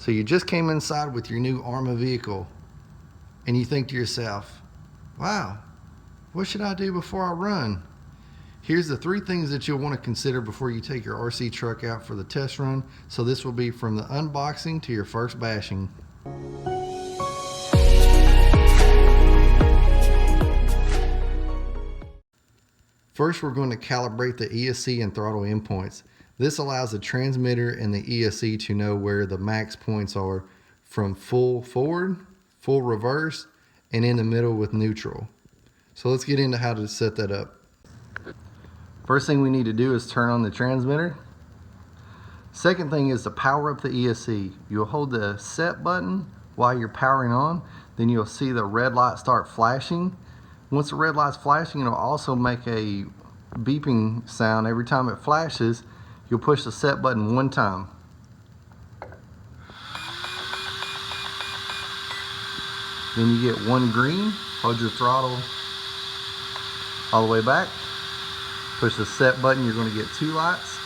So you just came inside with your new Arrma vehicle and you think to yourself, wow, what should I do before I run? Here's the 3 things that you'll want to consider before you take your RC truck out for the test run. So this will be from the unboxing to your first bashing. First, we're going to calibrate the ESC and throttle endpoints. This allows the transmitter and the ESC to know where the max points are from full forward, full reverse, and in the middle with neutral. So let's get into how to set that up. First thing we need to do is turn on the transmitter. Second thing is to power up the ESC. You'll hold the set button while you're powering on, then you'll see the red light start flashing. Once the red light's flashing, it'll also make a beeping sound every time it flashes. You'll push the set button 1 time. Then you get 1 green, hold your throttle all the way back. Push the set button, you're going to get 2 lights.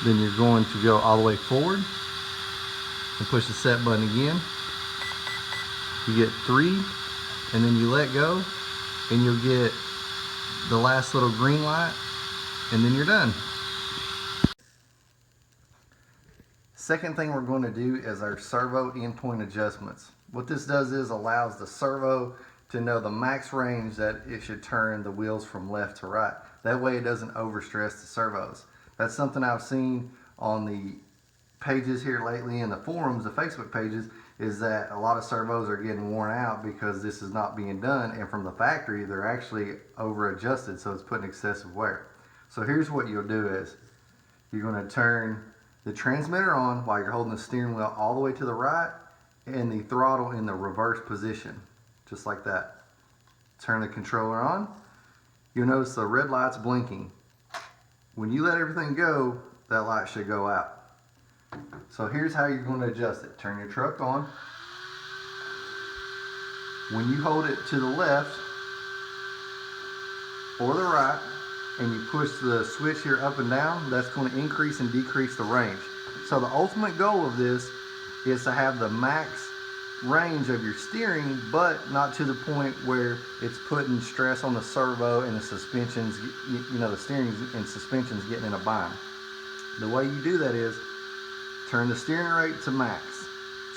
Then you're going to go all the way forward and push the set button again. You get 3, and then you let go and you'll get the last little green light, and then you're done. Second thing we're going to do is our servo endpoint adjustments. What this does is allows the servo to know the max range that it should turn the wheels from left to right. That way it doesn't overstress the servos. That's something I've seen on the pages here lately in the forums, the Facebook pages, is that a lot of servos are getting worn out because this is not being done, and from the factory they're actually over adjusted, so it's putting excessive wear. So here's what you'll do is you're going to turn the transmitter on while you're holding the steering wheel all the way to the right and the throttle in the reverse position, just like that. Turn the controller on. You'll notice the red light's blinking. When you let everything go, that light should go out. So here's how you're going to adjust it. Turn your truck on. When you hold it to the left or the right and you push the switch here up and down, that's going to increase and decrease the range. So the ultimate goal of this is to have the max range of your steering, but not to the point where it's putting stress on the servo and the suspensions, you know, the steering and suspensions getting in a bind. The way you do that is turn the steering rate to max.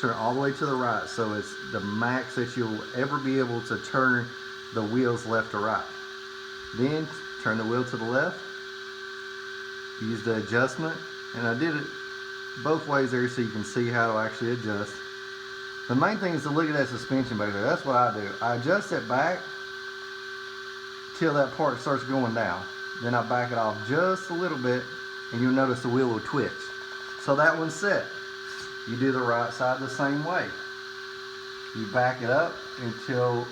Turn it all the way to the right, so it's the max that you'll ever be able to turn the wheels left to right. Then turn the wheel to the left. Use the adjustment, and I did it both ways there so you can see how to actually adjust. The main thing is to look at that suspension back there. That's what I do. I adjust it back till that part starts going down. Then I back it off just a little bit, and you'll notice the wheel will twitch. So that one's set. You do the right side the same way. You back it up until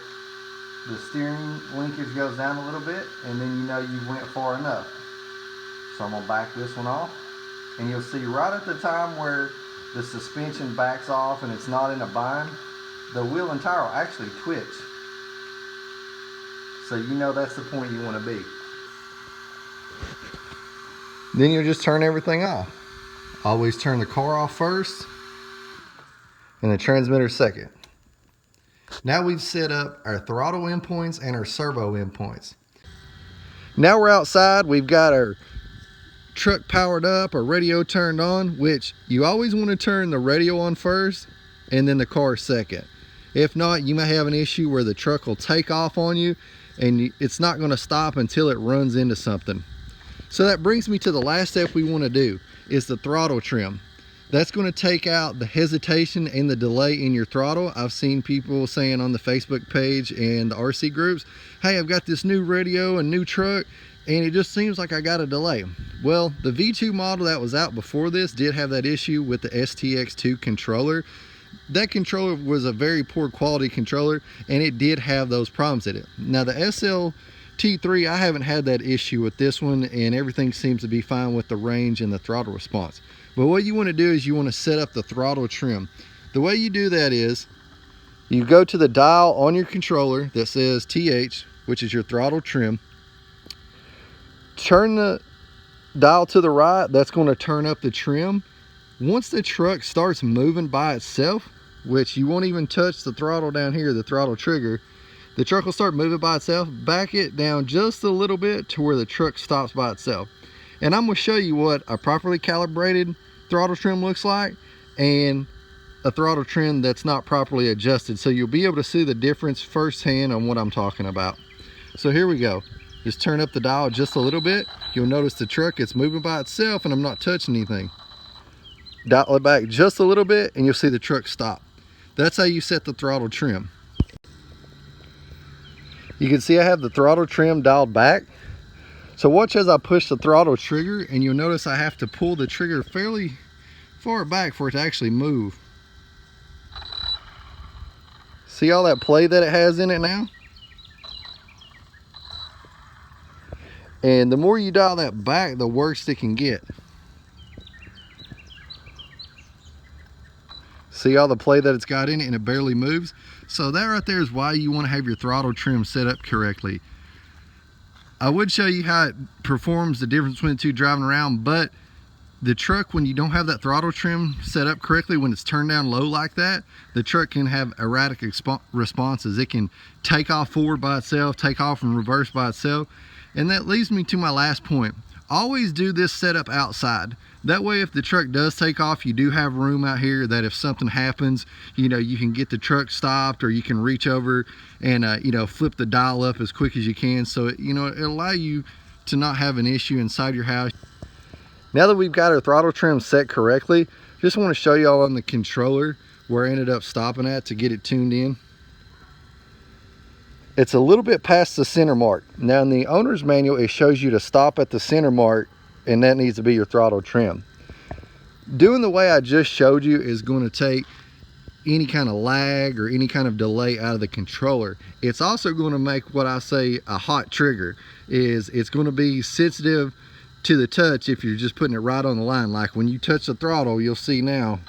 the steering linkage goes down a little bit, and then you know you went far enough. So I'm going to back this one off, and you'll see right at the time where the suspension backs off and it's not in a bind, the wheel and tire will actually twitch. So you know that's the point you want to be. Then you'll just turn everything off. Always turn the car off first and the transmitter second. Now we've set up our throttle endpoints and our servo endpoints. Now we're outside, we've got our truck powered up, our radio turned on, which you always want to turn the radio on first and then the car second. If not, you may have an issue where the truck will take off on you and it's not going to stop until it runs into something. So that brings me to the last step we want to do, is the throttle trim. That's going to take out the hesitation and the delay in your throttle. I've seen people saying on the Facebook page and the RC groups, hey, I've got this new radio and new truck and it just seems like I got a delay. Well, the V2 model that was out before this did have that issue with the STX2 controller. That controller was a very poor quality controller and it did have those problems in it. Now the SLT3, I haven't had that issue with this one and everything seems to be fine with the range and the throttle response. But what you want to do is you want to set up the throttle trim. The way you do that is you go to the dial on your controller that says TH, which is your throttle trim. Turn the dial to the right, that's going to turn up the trim. Once the truck starts moving by itself, which you won't even touch the throttle down here, the throttle trigger, the truck will start moving by itself. Back it down just a little bit to where the truck stops by itself. And I'm going to show you what a properly calibrated throttle trim looks like and a throttle trim that's not properly adjusted, so you'll be able to see the difference firsthand on what I'm talking about. So here we go. Just turn up the dial just a little bit. You'll notice the truck is moving by itself and I'm not touching anything. Dial it back just a little bit and you'll see the truck stop. That's how you set the throttle trim. You can see I have the throttle trim dialed back. So watch as I push the throttle trigger, and you'll notice I have to pull the trigger fairly far back for it to actually move. See all that play that it has in it now? And the more you dial that back, the worse it can get. See all the play that it's got in it, and it barely moves? So that right there is why you want to have your throttle trim set up correctly. I would show you how it performs, the difference between the two driving around, but the truck, when you don't have that throttle trim set up correctly, when it's turned down low like that, the truck can have erratic responses. It can take off forward by itself, take off and reverse by itself. And that leads me to my last point. Always do this setup outside. That way, if the truck does take off, you do have room out here that if something happens, you know, you can get the truck stopped, or you can reach over and, you know, flip the dial up as quick as you can. So, you know, it'll allow you to not have an issue inside your house. Now that we've got our throttle trim set correctly, just want to show y'all on the controller where I ended up stopping at to get it tuned in. It's a little bit past the center mark. Now in the owner's manual, it shows you to stop at the center mark, and that needs to be your throttle trim. Doing the way I just showed you is going to take any kind of lag or any kind of delay out of the controller. It's also going to make what I say a hot trigger. It's going to be sensitive to the touch if you're just putting it right on the line. Like when you touch the throttle, you'll see now,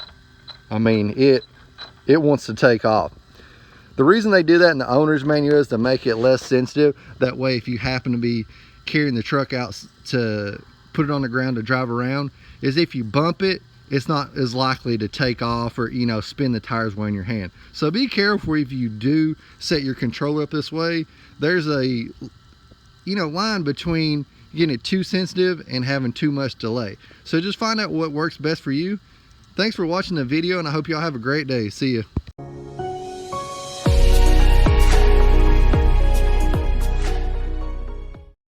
I mean, it wants to take off. The reason they do that in the owner's manual is to make it less sensitive. That way, if you happen to be carrying the truck out to put it on the ground to drive around, is if you bump it, it's not as likely to take off or, you know, spin the tires while in your hand. So be careful if you do set your controller up this way. There's a, you know, line between getting it too sensitive and having too much delay. So just find out what works best for you. Thanks for watching the video, and I hope y'all have a great day. See ya.